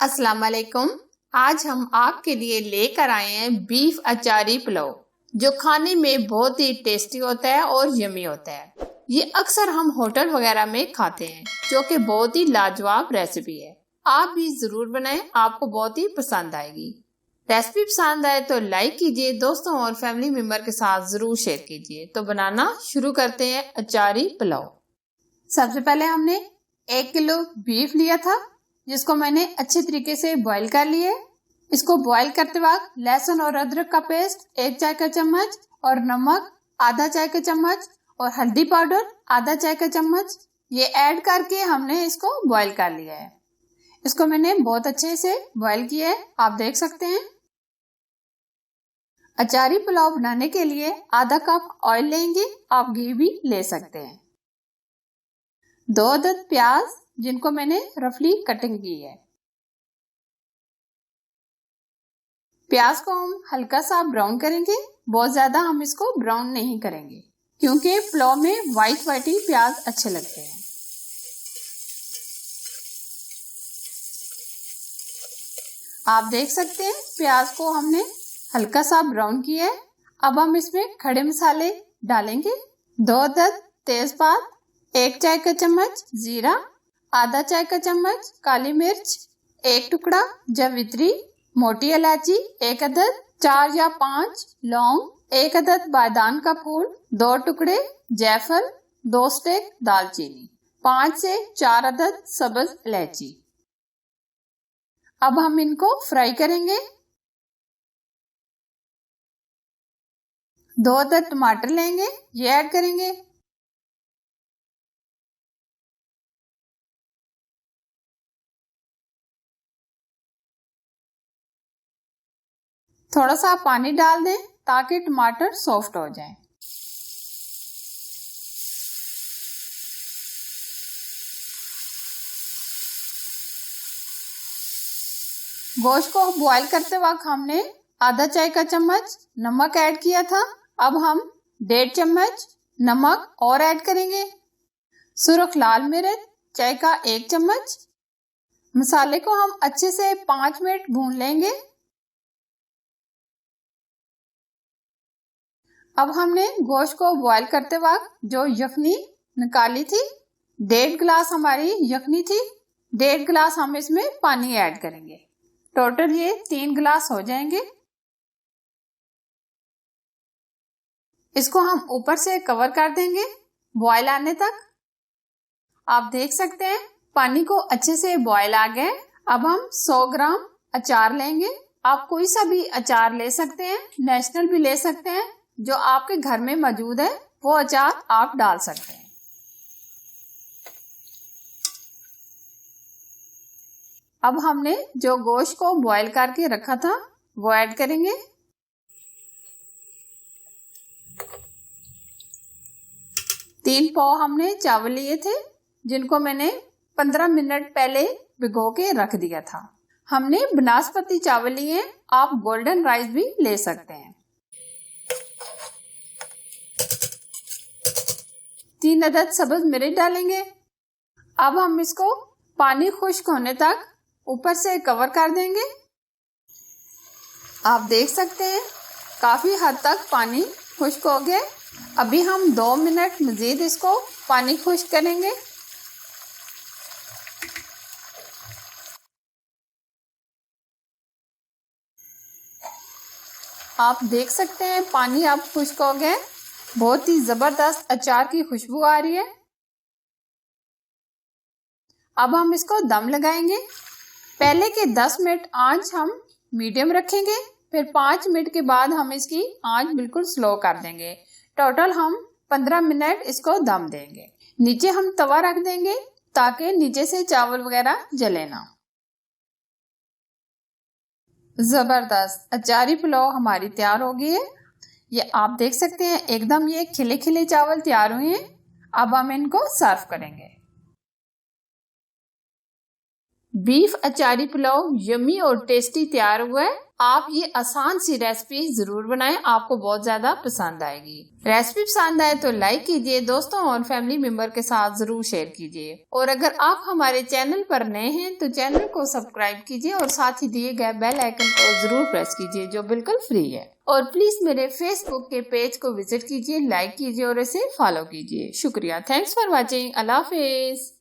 अस्सलाम वालेकुम। आज हम आपके लिए लेकर आए हैं बीफ अचारी पुलाव, जो खाने में बहुत ही टेस्टी होता है और यमी होता है। ये अक्सर हम होटल वगैरह में खाते हैं, जो कि बहुत ही लाजवाब रेसिपी है। आप भी जरूर बनाएं, आपको बहुत ही पसंद आएगी। रेसिपी पसंद आए तो लाइक कीजिए, दोस्तों और फैमिली मेंबर के साथ जरूर शेयर कीजिए। तो बनाना शुरू करते हैं अचारी पुलाव। सबसे पहले हमने 1 किलो बीफ लिया था, जिसको मैंने अच्छे तरीके से बॉईल कर लिए। इसको बॉईल करते वक्त लहसुन और अदरक का पेस्ट 1 चाय का चम्मच और नमक आधा चाय का चम्मच और हल्दी पाउडर आधा चाय का चम्मच ये ऐड करके हमने इसको बॉईल कर लिया है। इसको मैंने बहुत अच्छे से बॉईल किया है, आप देख सकते हैं। अचारी पुलाव बनाने के लिए आधा कप ऑयल लेंगे, आप घी भी ले सकते हैं। 2 अदद प्याज जिनको मैंने रफली कटिंग की है। प्याज को हम हल्का सा ब्राउन करेंगे, बहुत ज्यादा हम इसको ब्राउन नहीं करेंगे, क्योंकि पुलाव में वाइट ही प्याज अच्छे लगते हैं। आप देख सकते हैं प्याज को हमने हल्का सा ब्राउन किया है। अब हम इसमें खड़े मसाले डालेंगे। 2 अदद तेजपात, 1 चाय का चम्मच जीरा, आधा चाय का चम्मच काली मिर्च, 1 टुकड़ा जावित्री, मोटी इलायची 1 अदद, 4 या 5 लौंग, 1 अदद बादाम का फूल, 2 टुकड़े जायफल, 2 स्टेक दालचीनी, 5 से 4 अदद सब्ज इलायची। अब हम इनको फ्राई करेंगे। 2 अदद टमाटर लेंगे, ये ऐड करेंगे। थोड़ा सा पानी डाल दें ताकि टमाटर सॉफ्ट हो जाए। गोश्त को बॉईल करते वक्त हमने आधा चाय का चम्मच नमक ऐड किया था। अब हम 1.5 चम्मच नमक और ऐड करेंगे। सुरख लाल मिर्च चाय का 1 चम्मच। मसाले को हम अच्छे से 5 मिनट भून लेंगे। अब हमने गोश्त को बॉईल करते वक्त जो यखनी निकाली थी, 1.5 गिलास हमारी यखनी थी, 1.5 गिलास हम इसमें पानी ऐड करेंगे। टोटल ये 3 गिलास हो जाएंगे। इसको हम ऊपर से कवर कर देंगे बॉईल आने तक। आप देख सकते हैं पानी को अच्छे से बॉईल आ गए। अब हम 100 ग्राम अचार लेंगे। आप कोई सा भी अचार ले सकते हैं, नेशनल भी ले सकते हैं, जो आपके घर में मौजूद है वो अचार आप डाल सकते हैं। अब हमने जो गोश्त को बॉईल करके रखा था वो ऐड करेंगे। तीन पाव हमने चावल लिए थे, जिनको मैंने 15 मिनट पहले भिगो के रख दिया था। हमने बनास्पति चावल लिए, आप गोल्डन राइस भी ले सकते हैं। 3 अदद सब्ज मिर्च डालेंगे। अब हम इसको पानी खुश्क होने तक ऊपर से कवर कर देंगे। आप देख सकते हैं काफी हद तक पानी खुश्क हो गया। अभी हम 2 मिनट मजीद इसको पानी खुश्क करेंगे। आप देख सकते हैं पानी अब खुश्क हो गया। बहुत ही जबरदस्त अचार की खुशबू आ रही है। अब हम इसको दम लगाएंगे। पहले के 10 मिनट आंच हम मीडियम रखेंगे, फिर 5 मिनट के बाद हम इसकी आंच बिल्कुल स्लो कर देंगे। टोटल हम 15 मिनट इसको दम देंगे। नीचे हम तवा रख देंगे ताकि नीचे से चावल वगैरह जले ना। जबरदस्त अचारी पुलाव हमारी तैयार हो गई है। ये आप देख सकते हैं एकदम ये खिले खिले चावल तैयार हुए हैं। अब हम इनको सर्व करेंगे। बीफ अचारी पुलाव यम्मी और टेस्टी तैयार हुआ है। आप ये आसान सी रेसिपी जरूर बनाएं, आपको बहुत ज्यादा पसंद आएगी। रेसिपी पसंद आए तो लाइक कीजिए, दोस्तों और फैमिली मेंबर के साथ जरूर शेयर कीजिए। और अगर आप हमारे चैनल पर नए हैं तो चैनल को सब्सक्राइब कीजिए और साथ ही दिए गए बेल आइकन को जरूर प्रेस कीजिए जो बिल्कुल फ्री है। और प्लीज मेरे फेसबुक के पेज को विजिट कीजिए, लाइक कीजिए और इसे फॉलो कीजिए। शुक्रिया। Thanks for watching. Allah Hafiz.